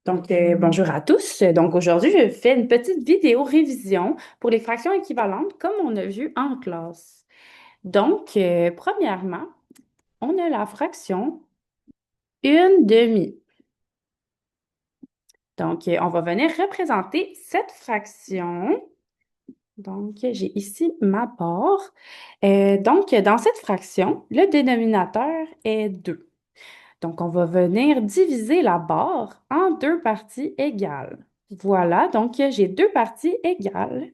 Bonjour à tous. Donc, aujourd'hui, je fais une petite vidéo révision pour les fractions équivalentes, comme on a vu en classe. Premièrement, on a la fraction une demi. On va venir représenter cette fraction. Donc, j'ai ici ma barre. Dans cette fraction, le dénominateur est 2. Donc, on va venir diviser la barre en deux parties égales. Voilà, donc j'ai deux parties égales.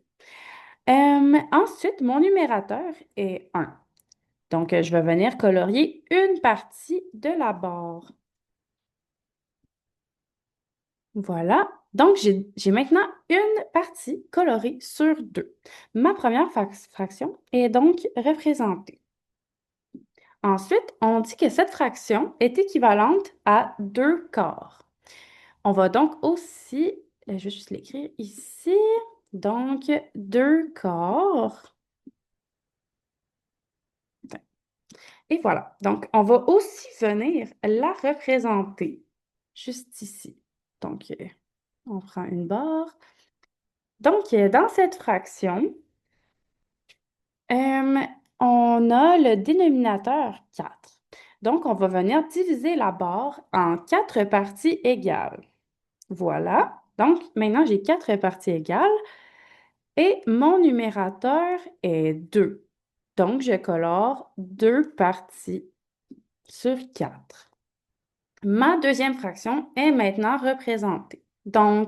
Ensuite, mon numérateur est 1. Donc, je vais venir colorier une partie de la barre. Voilà. Donc, j'ai maintenant une partie colorée sur 2. Ma première fraction est donc représentée. Ensuite, on dit que cette fraction est équivalente à 2 quarts. On va donc aussi, je vais juste l'écrire ici, donc 2 quarts. Et voilà. Donc, on va aussi venir la représenter juste ici. Donc, on prend une barre. Dans cette fraction, euh, on a le dénominateur 4. Donc, on va venir diviser la barre en 4 parties égales. Voilà. Donc, maintenant, j'ai 4 parties égales et mon numérateur est 2. Donc, je colore 2 parties sur 4. Ma deuxième fraction est maintenant représentée. Quand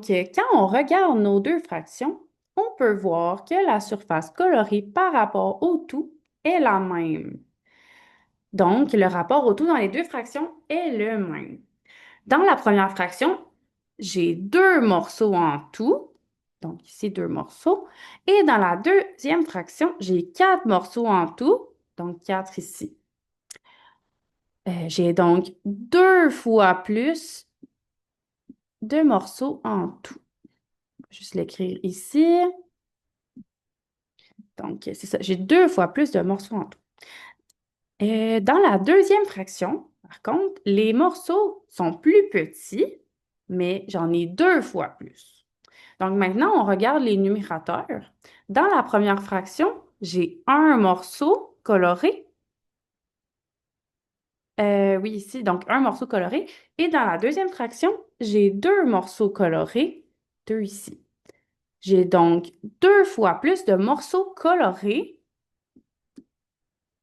on regarde nos deux fractions, on peut voir que la surface colorée par rapport au tout est la même. Donc, le rapport au tout dans les deux fractions est le même. Dans la première fraction, j'ai deux morceaux en tout. Donc, ici, deux morceaux. Et dans la deuxième fraction, j'ai quatre morceaux en tout. Donc, quatre ici. J'ai donc deux fois plus de morceaux en tout. Je vais juste l'écrire ici. Donc, c'est ça. J'ai deux fois plus de morceaux en tout. Dans la deuxième fraction, par contre, les morceaux sont plus petits, mais j'en ai deux fois plus. Donc, maintenant, on regarde les numérateurs. Dans la première fraction, j'ai un morceau coloré. Oui, ici, donc un morceau coloré. Et dans la deuxième fraction, j'ai deux morceaux colorés, deux ici. J'ai donc deux fois plus de morceaux colorés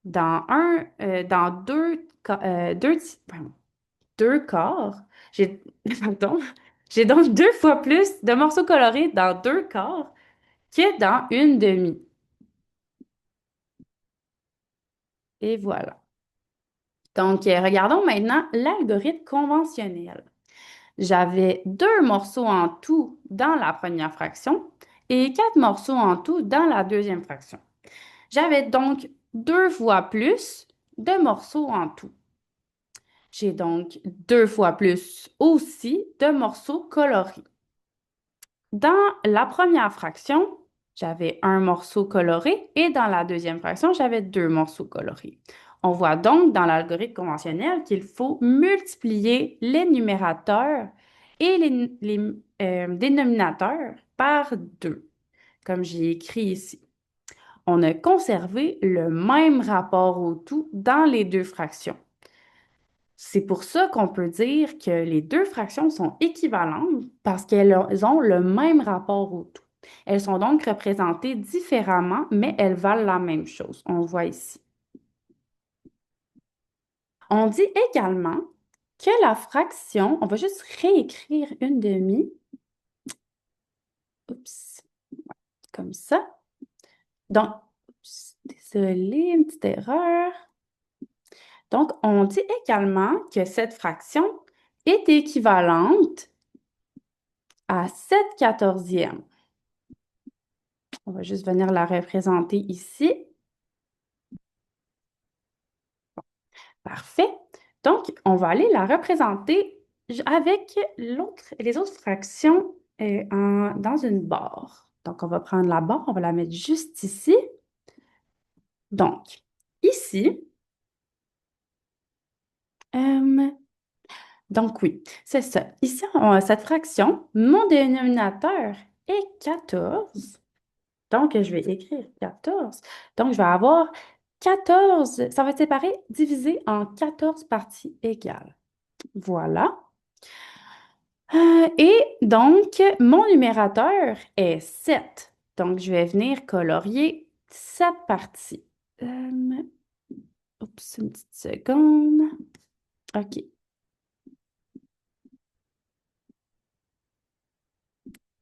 dans deux corps. Pardon. J'ai donc deux fois plus de morceaux colorés dans deux corps que dans une demi. Et voilà. Regardons maintenant l'algorithme conventionnel. J'avais deux morceaux en tout dans la première fraction et quatre morceaux en tout dans la deuxième fraction. J'avais donc deux fois plus de morceaux en tout. J'ai donc deux fois plus aussi de morceaux colorés. Dans la première fraction, j'avais un morceau coloré et dans la deuxième fraction, j'avais deux morceaux colorés. On voit donc dans l'algorithme conventionnel qu'il faut multiplier les numérateurs et les dénominateurs par deux, comme j'ai écrit ici. On a conservé le même rapport au tout dans les deux fractions. C'est pour ça qu'on peut dire que les deux fractions sont équivalentes parce qu'elles ont le même rapport au tout. Elles sont donc représentées différemment, mais elles valent la même chose. On le voit ici. On dit également que la fraction, on va juste réécrire une demi. Oups, comme ça. Donc, oups, désolé, une petite erreur. Donc, on dit également que cette fraction est équivalente à 7 quatorzièmes. On va juste venir la représenter ici. Parfait. Donc, on va aller la représenter avec les autres fractions dans une barre. Donc, on va prendre la barre, on va la mettre juste ici. Donc, ici, euh, Donc oui, c'est ça. Ici, cette fraction, mon dénominateur est 14. Donc, je vais écrire 14. Donc, je vais avoir 14. Ça va être séparé, divisé en 14 parties égales. Voilà. Et donc, mon numérateur est 7. Donc, je vais venir colorier cette partie. Euh, oups, une petite seconde. OK.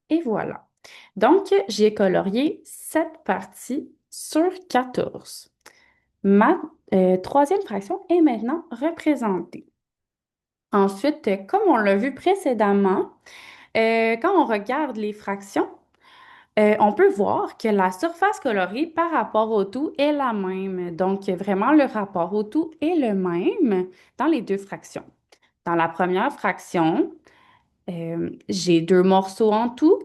Et voilà. Donc, j'ai colorié cette partie sur 14. Ma troisième fraction est maintenant représentée. Ensuite, comme on l'a vu précédemment, quand on regarde les fractions, on peut voir que la surface colorée par rapport au tout est la même. Donc, vraiment, le rapport au tout est le même dans les deux fractions. Dans la première fraction, j'ai deux morceaux en tout,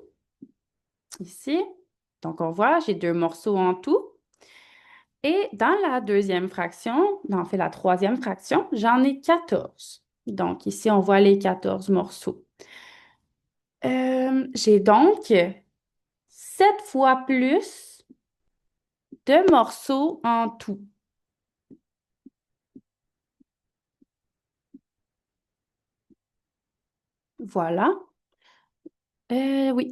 ici. Donc, on voit, j'ai deux morceaux en tout. Et dans la deuxième fraction, en fait la troisième fraction, j'en ai 14. Donc, ici, on voit les 14 morceaux. J'ai donc 7 fois plus de morceaux en tout. Voilà. Oui,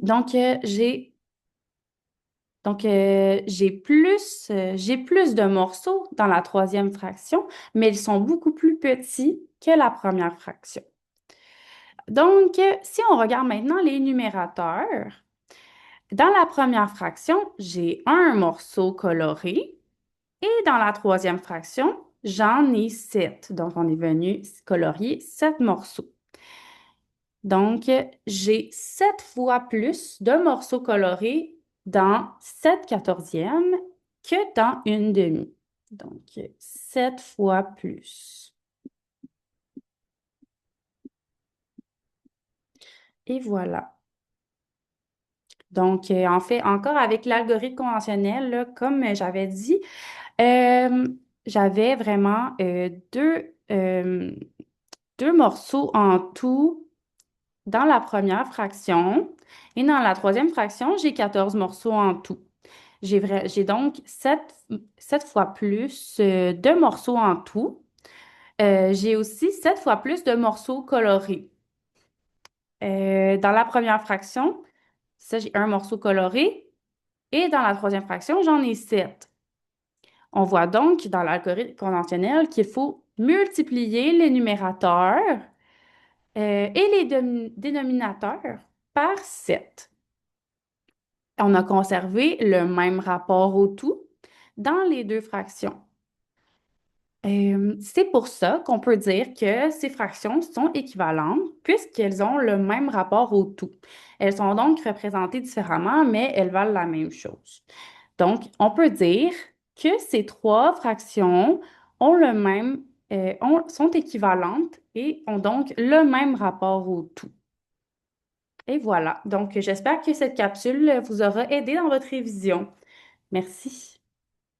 j'ai plus de morceaux dans la troisième fraction, mais ils sont beaucoup plus petits que la première fraction. Donc, si on regarde maintenant les numérateurs, dans la première fraction, j'ai un morceau coloré et dans la troisième fraction, j'en ai 7. Donc, on est venu colorier 7 morceaux. Donc, j'ai 7 fois plus de morceaux colorés dans 7 quatorzièmes que dans une demi. Donc, 7 fois plus. Et voilà. Donc, en fait, encore avec l'algorithme conventionnel, là, comme j'avais dit, euh, j'avais vraiment deux morceaux en tout dans la première fraction. Et dans la troisième fraction, j'ai 14 morceaux en tout. J'ai donc 7 fois plus de morceaux en tout. J'ai aussi 7 fois plus de morceaux colorés. Dans la première fraction, ça, j'ai un morceau coloré. Et dans la troisième fraction, j'en ai 7. On voit donc dans l'algorithme conventionnel qu'il faut multiplier les numérateurs et les dénominateurs par 7. On a conservé le même rapport au tout dans les deux fractions. C'est pour ça qu'on peut dire que ces fractions sont équivalentes puisqu'elles ont le même rapport au tout. Elles sont donc représentées différemment, mais elles valent la même chose. Donc, on peut dire que ces trois fractions ont le même, sont équivalentes et ont donc le même rapport au tout. Et voilà. Donc, j'espère que cette capsule vous aura aidé dans votre révision. Merci.